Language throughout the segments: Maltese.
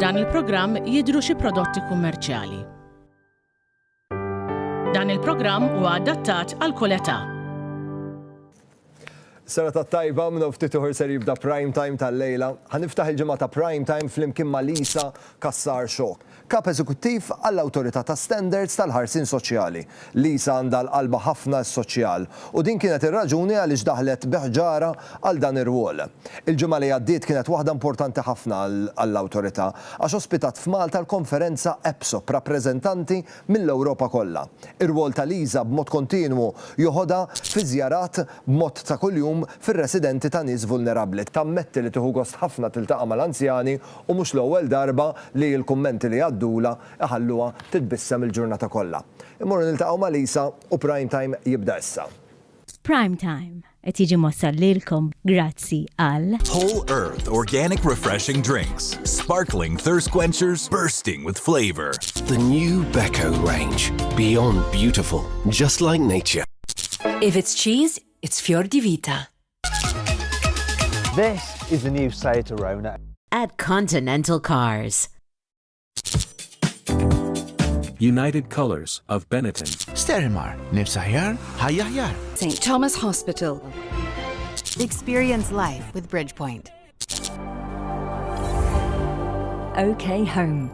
F'dan il-programm jidhru xi prodotti kummerċjali. Dan il-programm huwa adattat għal kull età. Sara tat-tajba minn ftit uħor ser jibda prime time tal-lejla. Ħaniftaħ il-ġimgħa ta' prime time flimkien ma' Lisa Kassar Shaw, kap eżekuttiv għall-Awtorità ta' Standards tal-Ħarsien Soċjali. Lisa għandha l-qalba ħafna s-soċjal u din kienet ir-raġuni għaliex daħlet beħġara għal dan ir-rwol. Il-ġimgħa li għaddiet kienet waħda importanti ħafna għall-Awtorità għax ospitat f'Malta l-konferenza EPSOP rappreżentanti mill-Ewropa kollha. Ir-rwol ta' Lisa b'mod kontinwu joħodha fi żjarat b'mod ta' kuljum fir-residenti ta' nies vulnerabbli. Tammetti li tieħu gost ħafna tiltaqa' mal-anzjani u mhux l-ewwel darba li l-kummenti li għaddula iħalluha titbissem il-ġurnata kollha. Immorru niltaqgħu ma' Lisa u Prime Time jibda issa. Prime Time qed jiġi mossal lilkom grazzi għal Whole Earth Organic Refreshing Drinks. Sparkling thirst quenchers bursting with flavor. The new Beko range. Beyond beautiful, just like nature. If it's cheese, it's Fior di Vita. This is the new Seat Arona. At Continental Cars. United Colors of Benetton. Sterimar, nifsaħjar, ħajjaħjar. St. Thomas Hospital. Experience life with Bridgepoint. OK Home.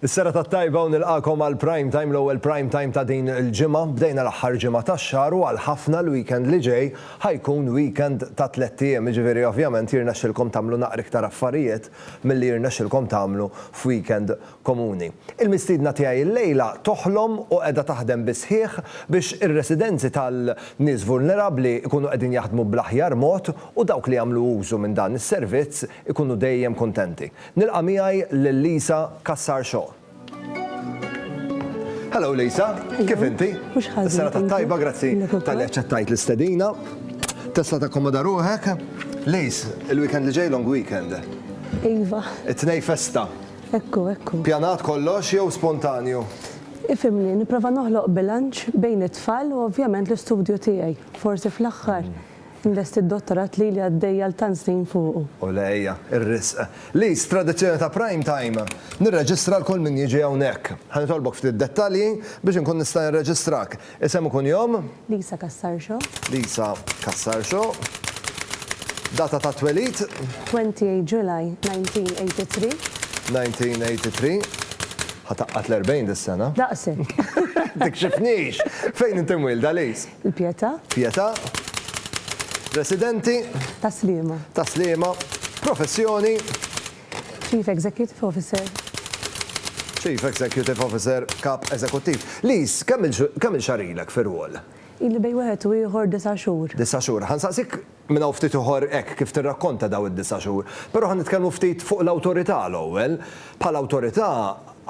Is-sera tat-tajba u nilqakom għal prime time l-ewwel prime time ta' din il-ġimgħa. Bdejna l-aħħar ġimgħa tax-xahar u għal ħafna l-weekend li ġej ħajkun weekend ta' 3 ijiem, jiġifieri ovvjament jirnexxilkom tagħmlu naqra iktar affarijiet milli jirnexxilkom tagħmlu f'weekend komuni. Il-mistiedna tiegħi llejla toħlom u qiegħda taħdem bi sħiħ biex ir-residenzi tal-nies vulnerabbli ikunu qegħdin jaħdmu bl-aħjar mod u dawk li jagħmlu użu minn dan is-servizz ikunu dejjem kuntenti. Nilqa' miegħi lil Lisa Kassar Shaw. Hello Lisa, kif inti? Is-sera tat-tajba, grazzi tal-li aċċettajt l-istedina. Tista' takkomoda ruħek. Lis, il-weekend li ġej long weekend. Iva. It-tnej festa. Ekku. Pjanat kollox jew spontanju? Ifimni, nipprova noħloq bilanċ bejn it-tfal u ovvjament l-istudju tiegħi. Forsi fl-aħħar nlest id-dottorat li għaddejja l-tan snin fuqu. U lejja, ir-risq. Lis, tradizzjoni ta' prime time. Nirreġistra l-kull min jiġi hawnhekk. Ħanitolbok ftit dettalji biex inkun nista' nirreġistrak. Isem ikun jom? Lisa Kassar Shaw. Lisa Kassar Shaw. Data ta' twelid? 28 July 1983. 1983. Ħataqqat l-40 dis-sena. Daqsek. Tikxifnix. Fejn inti mwilda, Lis? Il-Pjeta. Pjeta. Residenti? Taslima. Taslima. Professjoni? Chief Executive Officer. Chief Executive Officer, kap eżekuttiv. Lis, kemm il-xarilek fir-rwol? Illi bej wieħed u ieħor 9 xhur. 9 xhur. Ħansaqsik minn hawn ftit uħor hekk kif tirrakkonta daw id-9 xhur. Però ħanitkellmu ftit fuq l-awtorità l-ewwel. Bħala awtorità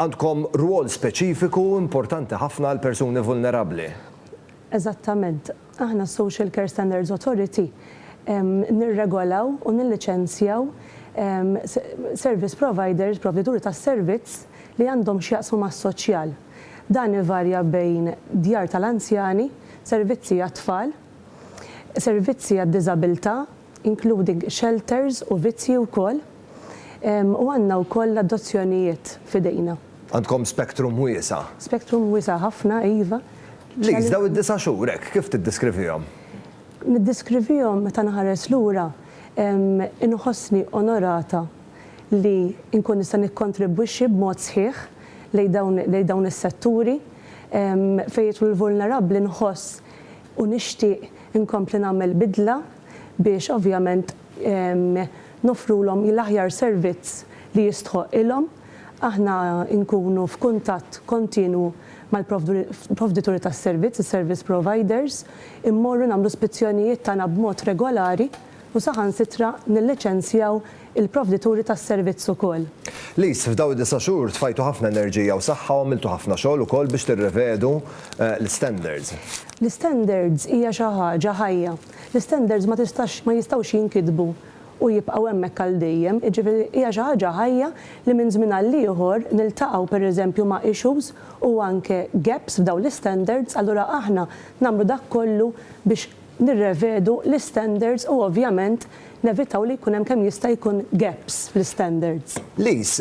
għandkom rwol speċifiku importanti ħafna għal persuni vulnerabbli. Eżattament. Aħna Social Care Standards Authority nirregolaw u nilliċenzjaw service providers, provveduri ta' servizz li għandhom x'jaqsmu mas-soċjal. Dan ivarja bejn djar tal-anzjani, servizzi għat-tfal, servizzi għad-diżabilità, including shelters u vizzi wkoll, u għandna wkoll adozzjonijiet f'idejna. Għandkom spektrum wiesa'. Spektrum wiesa' ħafna, iva. Lis, daw id-9 xhur hekk, kif tiddiskrivihom? Niddiskrivihom meta naħares lura inħossni onorata li nkun nista' nikkontribwixxi b'mod sħiħ lejn dawn is-setturi fejn jidħlu l-vulnerabbli nħoss u nixtieq inkompli nagħmel bidla biex ovvjament nofrulhom l-aħjar servizz li jistħoq ilhom. Aħna nkunu f'kuntatt kontinwu mal-provvedituri tas-servizz, is-service providers, immorru nagħmlu spezzjonijiet tagħna b'mod regolari u saħansitra nilliċenzjaw il-provvedituri tas-servizz ukoll. Lis, f'daw id-9 xhur tfajtu ħafna enerġija u saħħa u għamiltu ħafna xogħol ukoll biex tirrevedu l-standards. L-standards hija xi ħaġa ħajja. L-standards ma jistgħux jinkitbu u jibqgħu hemmhekk għal dejjem. Jiġifieri hija xi ħaġa ħajja li minn żmien għal ieħor niltaqgħu pereżempju ma' issues u anke gaps f'dawn l-standards, allura aħna nagħmlu dak kollu biex nirrevedu l-standards u ovvjament nevitaw li jkun hemm kemm jista' jkun gaps fl-standards. Lis,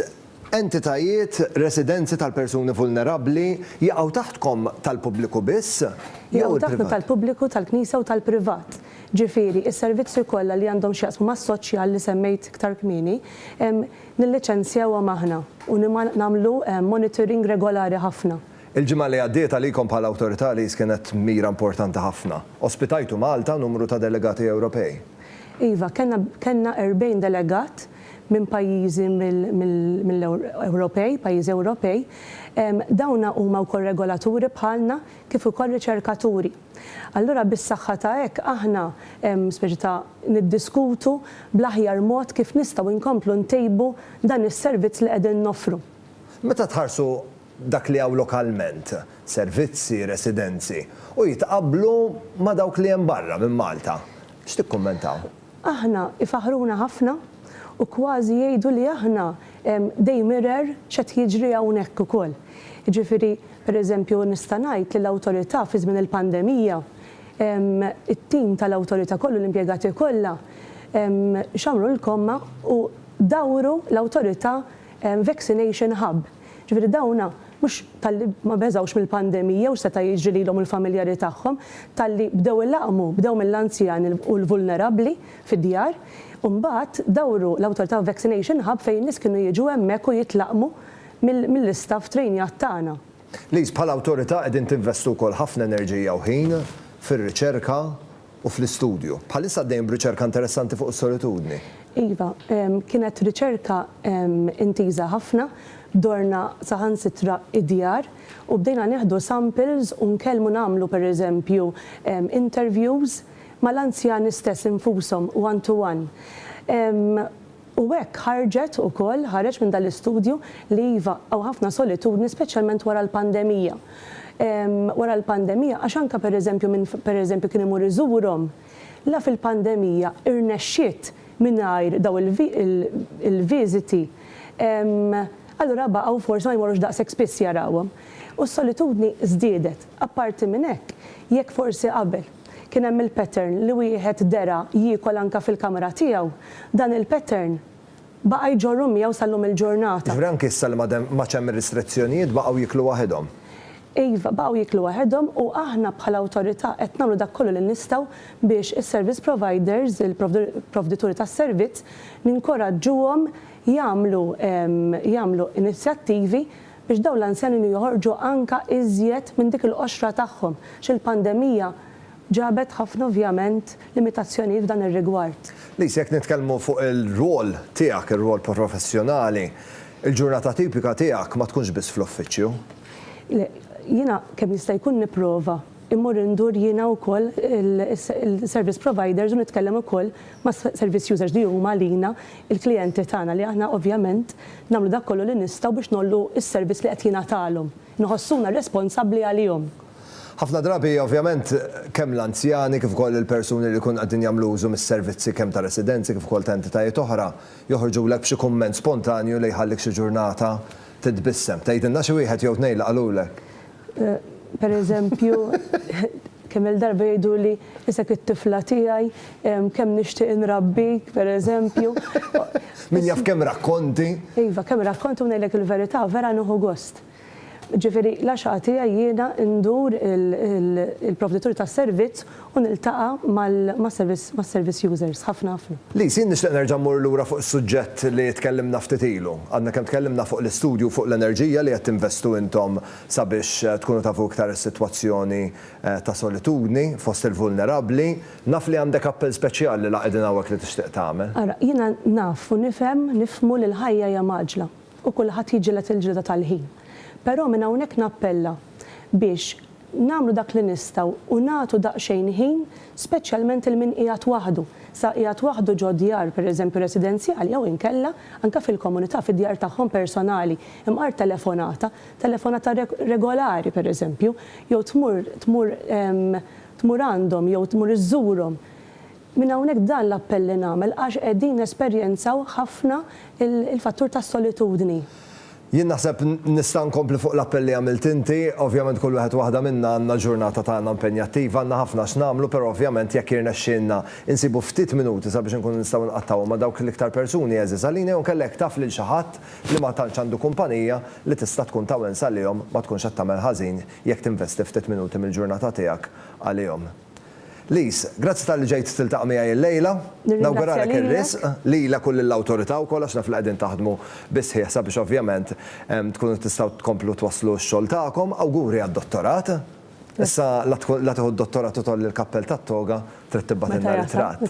entitajiet residenzi tal-persuni vulnerabbli jaqgħu taħtkom tal-pubbliku biss? Jaqgħu taħtna tal-pubbliku, tal-Knisja u tal-privat. Ġifieri, is-servizzi kollha li għandhom x'jaqsmu mas-soċjal li semmejt iktar kmieni, nilliċenzjawhom aħna u nagħmlu monitoring regolari ħafna. Il-ġimgħa li għaddiet għalikom bħala awtorità li kienet mira importanti ħafna. Ospitajtu Malta numru ta' delegati Ewropej. Iva, kellna 40 delegat minn pajjiżi mill-Ewropej, pajjiżi Ewropej. Dawna huma wkoll regolaturi bħalna kif ukoll riċerkaturi. Allura bis-saħħa ta' hekk aħna speċi ta' niddiskutu bl-aħjar mod kif nistgħu nkomplu ntejbu dan is-servizz li qegħdin noffru. Meta tħarsu dak li hawn lokalment, servizzi, residenzi, u jitqablu ma' dawk li hemm barra minn Malta, x'tikkummentaw? Aħna ifaħruna ħafna u kważi jgħidu li aħna dej mirer x'qed jiġri hawnhekk ukoll. Jiġifieri, pereżempju nista' ngħid li l-awtorità fi żmien il-pandemija, it-tim tal-awtorità kollu l-impjegati kollha xamru l-komma u dawru l-awtorità vaccination hub. Ġifieri dawna mhux talli ma beżawx mill-pandemija u seta' jiġri lilhom il-familjari tagħhom, talli bdew ilaqmu, bdew mill-anzjani u l-vulnerabbli fid-djar, u mbagħad dawru l-awtorità vaccination hub fejn nies kienu jiġu hemmhekk u jitlaqmu mill-istaff trejnjat tagħna. Lis, bħala awtorità qegħdin tinvestu wkoll ħafna enerġija u ħin fir-riċerka u fl-istudju. Bħalissa għaddejjem b'riċerka interessanti fuq is-solitudni. Iva, kienet riċerka intiża ħafna, dorna saħansitra id-djar u bdejna nieħdu samples u nkellmu nagħmlu pereżempju interviews mal-anzjani stess infushom one to one. U hekk ħarġet ukoll ħareġ minn dal-istudju li iva hawn ħafna solitudni speċjalment wara l-pandemija. Wara l-pandemija għax anke pereżempju kien imur iżurhom, la fil-pandemija irnexxiet mingħajr daw il-viżiti. Allura baqgħu forsi ma jmorrux daqshekk spiss jarawhom. U s-solitudni żdiedet. Apparti minn hekk, jekk forsi qabel kien hemm il-pattern li wieħed dera jiekol anke fil-kamra tiegħu, dan il-pattern baqa' jġorru miegħu sal-lum il-ġurnata. Ġifri anke issa li ma hemm restrizzjonijiet baqgħu jiklu waħedhom. Iva, baqgħu jiklu waħedhom u aħna bħala awtorità qed nagħmlu dak kollu li nistgħu biex is-service providers, il-provdituri tas-servizz, ninkoraġġuhom jagħmlu inizjattivi biex dawn l-anzjani joħorġu anke iżjed minn dik il-qoxra tagħhom x'il-pandemija ġabet ħafna ovvjament limitazzjonijiet f'dan ir-rigward. Lis, jekk nitkellmu fuq il-rol tiegħek, ir-rol professjonali, il-ġurnata tipika tiegħek ma tkunx biss fl-uffiċċju. Jiena kemm jista' jkun nipprova immur indur jiena wkoll il-service providers u nitkellem ukoll ma' service users li huma lina il-klijenti tagħna li aħna ovvjament nagħmlu dak kollu li nistgħu biex nollu s-servizz li qed jingħatalhom. Nħossuna responsabbli għalihom. Ħafna drabi ovvjament kemm l-anzjani kif ukoll il-persuni li jkun qegħdin jagħmlu użu mis-servizzi kemm ta' residenzi kif ukoll ta' entitajiet oħra joħorġulek b'xi kumment spontanju li jħallik xi ġurnata titbissem. Tgħidilna xi wieħed jew tnejn laqalulek. Pereżempju, kemm il-darba jgħidu li isek it-tifla tiegħi kemm nixtieq inrabbik, pereżempju. Min jaf kemm rakkonti? Iva, kemm rakkonti u ngħidlek il-verità, vera nieħu gost. Ġifieri l-għaxqa jiena ndur il-provdituri tas-servizz u niltaqa' mas-service users ħafna. Lis, jien nixtieq nerġa' mmur lura fuq is-suġġett li tkellimna ftit ilu. Għandna kemm tkellimna fuq l-istudju fuq l-enerġija li qed tinvestu intom sabiex tkunu tafu iktar is-sitwazzjoni ta' solitudni fost il-vulnerabbli. Naf li għandek appell speċjali li qegħdin hawnhekk li tixtieq tagħmel. Ara, jiena naf u nifhmu li l-ħajja hija maġla u kulħadd jiġilet il-ġilda tal-ħin. Però minn hawnhekk nappella biex nagħmlu dak li nistgħu u nagħtu daqsxejn ħin speċjalment il min qiegħed waħdu. Sa qiegħed waħdu ġo djar pereżempju residenzjali jew inkella anke fil-komunità fid-djar tagħhom personali imqar telefonata regolari pereżempju jew tmur għandhom jew tmur iżżurhom. Minn hawnhekk dan l-appell li nagħmel għax qegħdin nesperjenzaw ħafna il-fattur tas-solitudni. Jien naħseb nista' nkompli fuq l-appell li għamilt inti, ovvjament kull wieħed waħda minna għandna ġurnata tagħna impenjattiva, għandna ħafna x'nagħmlu, però ovvjament jekk irnexxielna insibu ftit minuti sabiex inkunu nistgħu nqattaw ma' dawk l-iktar persuni eżiż għalina jew kellek taf lil xi ħadd li ma tantx għandu kumpanija li tista' tkun tawen salihom ma tkunx qed tagħmel ħażin jekk tinvesti ftit minuti mill-ġurnata tiegħek għalihom. Lis, grazzi tal-li ġejt tiltaqa' miegħi l-lejla. Nawguralek ir-risq lila kull l-awtorità wkoll għax naf li qegħdin taħdmu bisħieħ sabiex ovvjament tkunu tistgħu tkomplu twasslu x-xogħol tagħkom. Awguri għad-dottorat. Issa la tieħu d-dottorat u tolli l-kappell tat-toga trid tibbatilna ritratt.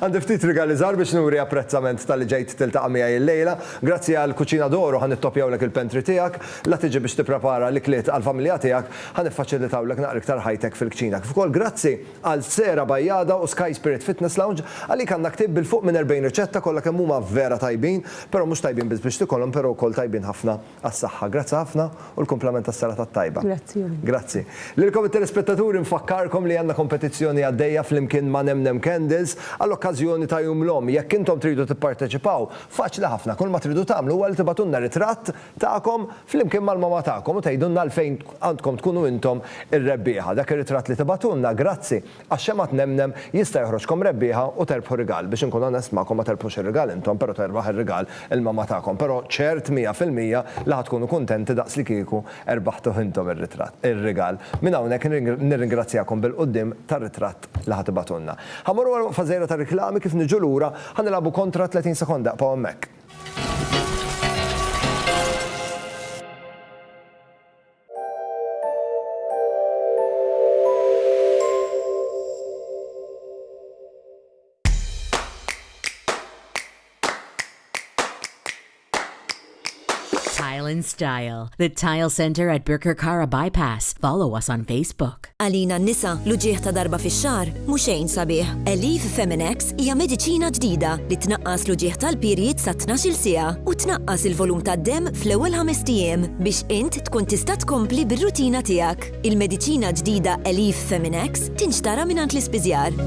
Għandi ftit rigali żgħar biex nuri apprezzament tal-li ġejt tiltaqa' miegħi l-lejla. Grazzi għal Kuċina Doro ħan nittopjawlek il-pentri tiegħek, la tiġi biex tipprepara l-ikliet għall-familja tiegħek, ħan niffaċilitawlek naqra iktar ħajtek fil-kċina. Kif ukoll grazzi għal Sera Bajjada u Sky Spirit Fitness Lounge għalik għandna ktib bil-fuq minn 40 riċetta kollha kemm huma vera tajbin, però mhux tajbin biss biex tikollhom, però wkoll tajbin ħafna għas-saħħa. Grazzi ħafna u l-kumplament tas-serata tajba. Grazzi. Lilkom it-telespettaturi nfakkarkom li għandna kompetizzjoni għaddejja flimkien ma' Nemnem Candles għall-okkażjoni ta' jum l-om. Jekk intom tridu tipparteċipaw, faċli ħafna, kull ma tridu tagħmlu huwa li tibatunna ritratt tagħkom flimkien mal-mama tagħkom u tgħidulna għalfejn għandkom tkunu intom ir-rebbieħa. Dak ir-ritratt li tibatunna, grazzi għax-xemat Nemnem jista' joħroġkom rebbieħa u terbħu rigal. Biex inkun onest magħkom ma terbħux ir-rigal intom, però terbaħ ir-rigal il-mama tagħkom. Però ċert 100% li ħadkunu kuntenti daqs li kieku erbaħtu intom ir-rigal. Minn hawnhekk nirringrazzjakom bil-qudiem tar-ritratt li ħatibatunna. Ħamorru għal fażejra ta' riklami kif niġu lura ħanilabu kontra 30 sekonda pa' hemmhekk. Tile and Style, the Tile Center at Birkirkara Bypass. Follow us on Facebook. Għalina n-nisa l-ġieħ ta' darba fix-xahar mhux xejn sabiħ. Elif Feminex hija mediċina ġdida li tnaqqas l-ġieħ tal-perjied sa 12 siegħa u tnaqqas il-volum tad-demm fl-ewwel 5 ijiem biex int tkun tista' tkompli bir-rutina tiegħek. Il-mediċina ġdida Elif Feminex tinxtara mingħand l-ispiżjar.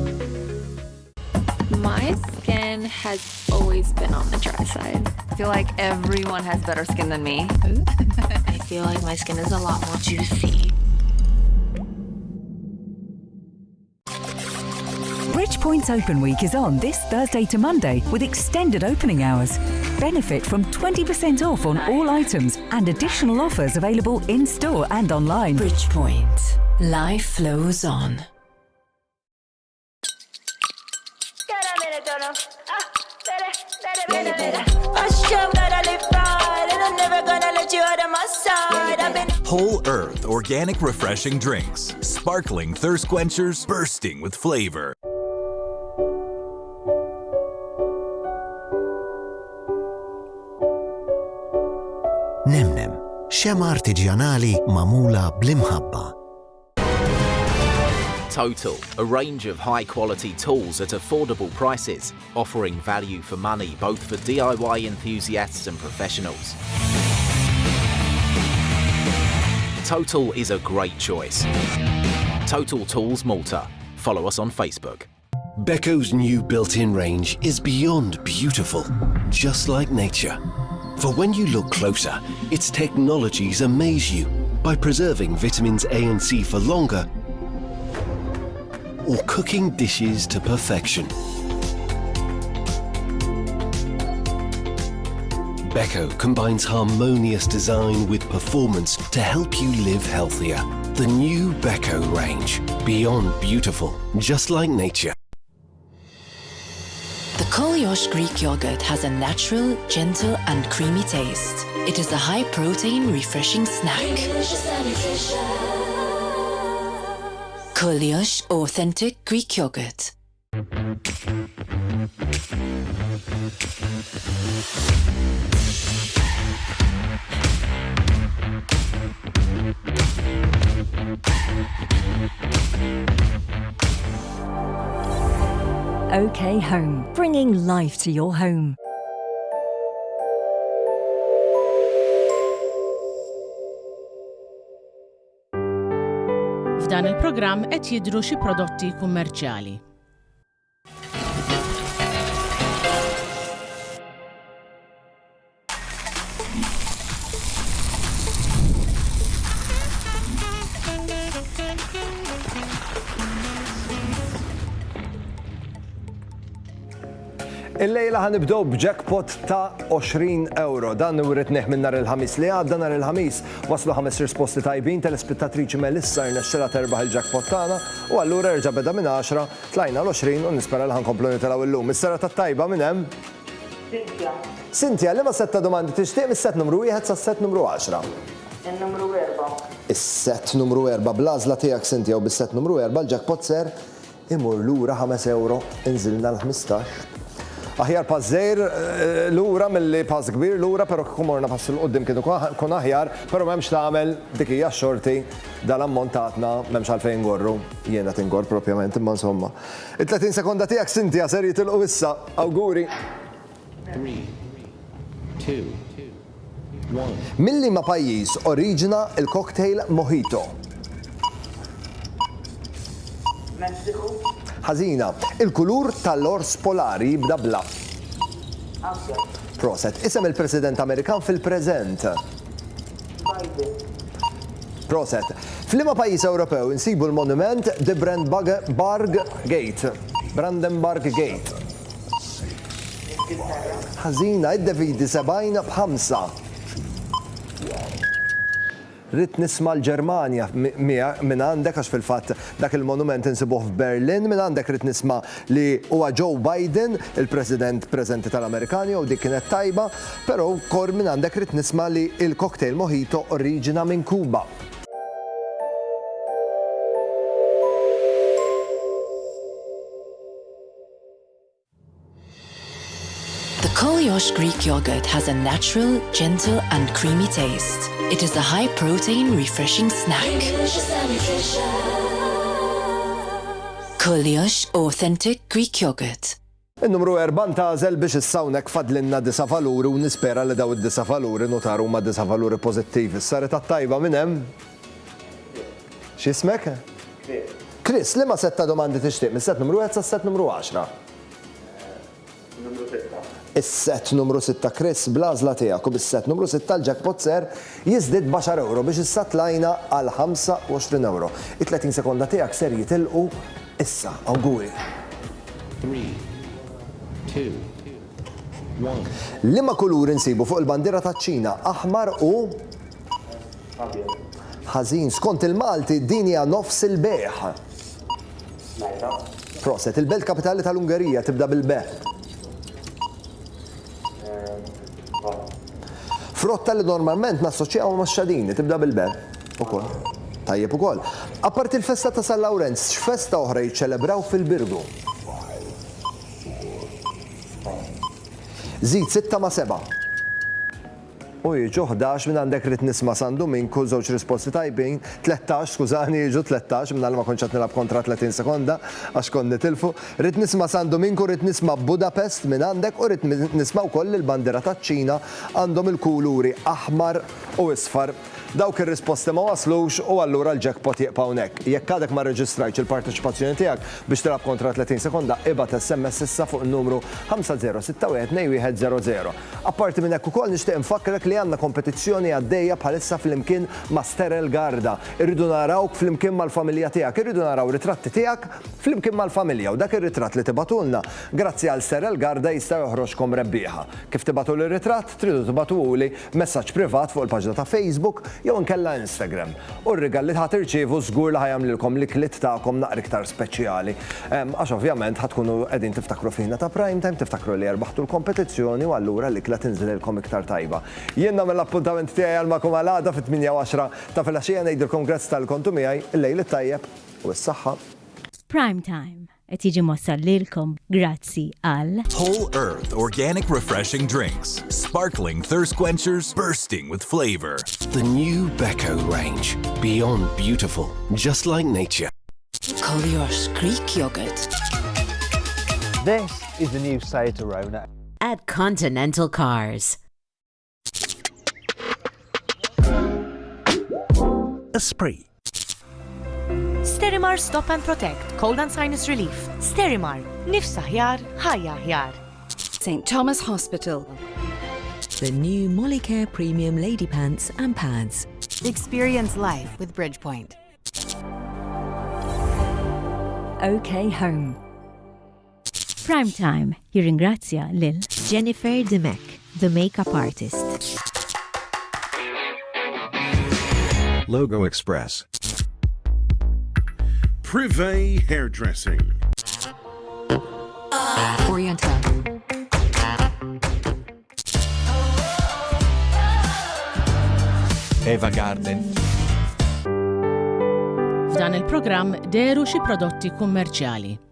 My skin has always been on the dry side. I feel like everyone has better skin than me. I feel like my skin is a lot more juicy. Bridgepoint's Open Week is on this Thursday to Monday with extended opening hours. Benefit from 20% off on all items and additional offers available in-store and online. Bridgepoint. Life flows on. Whole Earth organic refreshing drinks. Sparkling thirst quenchers bursting with flavor. Nemnem, xema artiġjanali mamula bl-imħabba. Total, a range of high-quality tools at affordable prices, offering value for money both for DIY enthusiasts and professionals. Total is a great choice. Total Tools Malta. Follow us on Facebook. Beko new built-in range is beyond beautiful, just like nature. For when you look closer, its technologies amaze you by preserving vitamins A and C for longer or cooking dishes to perfection. Beko combines harmonious design with performance to help you live healthier. The new Beko range, beyond beautiful, just like nature. The Koliosh Greek yogurt has a natural, gentle and creamy taste. It is a high-protein, refreshing snack. Koliosh Authentic Greek Yogurt. OK Home, bringing life to your home. F'dan il-programm qed jidhru xi prodotti kummerċjali. Il-lejla ħanibdow b'jackpot ta' 20 euro. Dan uritneħ minn nar il-ħamis li għadda nar il-ħamis. Waslu 5 risposti tajbin, telespettatriċi Melissa rnexxela terbaħ il-jackpot tagħna u allura erġa' beda minn 10, tlajna l-20 u nispera li ħankomplu nitilgħu illum. Is-sera tat-tajba minn hemm? Cynthia, li ma setta domandi tixtieq mis-set numru 1 sa set numru 10? Il-numru 4. Is-set numru 4 bl-għażla tiegħek Cynthia u bis-set numru 4 l-jackpot ser imur lura 5 euro inżilna l-15. Aħjar pażżejr lura mill-li paż kbir lura, però kumorna pass il-qoddim kienu kun aħjar, però m'hemmx tagħmel dik hija xorti dal-ammontatna m'hemmx għalfejn ngorru. Jiena tingor propjament imma insomma. Il-30 sekonda tiegħek Cynthia ser jitilqu issa. Awguri. 3, 2, 1. Milli ma pajjiż oriġina il-cocktail Mojito? Messiku. Ħażina, il-kulur tal-ors polari jibda bla. Asja. Proset, isem il-President Amerikan fil-preżent. Biden. Proset, f'liema pajjiż Ewropew insibu l-monument de Brandenburg Gate. Brandenburg Gate. Ħażina, id-Davidi 70 b'5. Rid nisma' l-Ġermanja minn għandek għax fil-fatt dak il-monument insibuh f'Berlin, minn għandek rid nisma' li huwa Joe Biden, il-President preżenti tal-Amerikani u dik kienet tajba, però wkoll minn għandek rid nisma' li il-cocktail Mojito oriġina minn Kuba. The Koliosh Greek yogurt has a natural, gentle and creamy taste. It is a high-protein, refreshing snack. Koliosh Authentic Greek Yogurt. Il-numru 4 tażel biex issawnek fadlinna 9 valuri u nispera li daw id-9 valuri notaru ma 9 valuri pozittivi. Saret tajba minn hemm? X'ismek? Chris, li ma setta domandi tixtieq mis-set numru 1 sa set numru 10? Numru 6. Is-set numru 6 Chris bl-għażla tiegħek u bis-set numru 6 l-jackpot ser jiżdied b'10 euro biex issa tlajna għal 25 euro. Il-30 sekonda tiegħek ser jitilqu issa. Awguri. 3, 2, 1. Liema kulur insibu fuq il-bandiera taċ-Ċina aħmar u ħażin skont il-Malti din hija nofs il-beħ. Proset, il-belt kapitali tal-Ungerija tibda bil-B. Frotta li normalment nassoċjaw ma' xadini tibda bil-B. Ukoll. Tajjeb ukoll. Apparti il-festa ta' San Lawrenz, x'festa oħra jiċċelebraw fil-Birgu? Żid 6 ma' 7. U jiġu 11 minn għandek rid nisma' San Dominku, żewġ risposti tajbin, 13, skużani, jiġu 13 minn għal ma konċat nilab kontra 30 sekonda għax kon nitilfu. Rid nisma' San Dominku, rid nisma' Budapest minn għandek u rid nisma' wkoll il-bandiera taċ-Ċina għandhom il-kuluri aħmar u isfar. Dawk ir-risposti ma waslux u allura l-jackpot jieqpa' hawnhekk. Jekk għadek ma rreġistrajtx il-parteċipazzjoni tiegħek biex tilab kontra 30 sekonda, ibgħat SMS issa fuq in-numru 5061 Apparti minn hekk ukoll nixtieq infakkrek li għandna kompetizzjoni għaddejja bħalissa flimkien ma' Sterel Garda. Irridu narawk flimkien mal-familja tiegħek, irridu naraw ritratti tiegħek flimkien mal-familja u dak ir-ritratt li tibatulna grazzi għal Sterel Garda jista' joħroġkom rebbieħa. Kif tibatu l-ritratt tridu tibatuli messaġġ privat fuq il-paġna ta' Facebook jew inkella Instagram. U r-rigal li ħadd irċievu żgur li ħajamlilkom l-iklit tagħkom naqra iktar speċjali. Għax ovvjament ħadkunu qegħdin tiftakru fina ta' prime time, tiftakru li jerbaħtu l-kompetizzjoni u allura l-ikla tinżililkom iktar tajba. Jien nagħmel l-appuntament tiegħi għal makum għalada fit-8 ta' filgħaxija ngħidilkom grazzi tal-kontu miegħi, il-lejl it-tajjeb u s-saħħa. Prime Time qed jiġi mossal lilkom grazzi għal Whole Earth Organic Refreshing Drinks. Sparkling thirst quenchers bursting with flavor. The new Beko range. Beyond beautiful, just like nature. Koliosh Greek Yogurt. This is the new Seat Arona. At Continental Cars. Esprit. Sterimar Stop and Protect, Cold and Sinus Relief. Sterimar, nifsa ħjar, ħajja ħjar. St. Thomas Hospital. The new Molicare Premium Lady Pants and Pads. Experience life with Bridgepoint. OK Home. Primetime jirringrazzja lil Jennifer Demek, the makeup artist. Logo Express. Privé Hairdressing. Oriental. Eva Garden. F'dan il-programm deru xi prodotti kummerċjali.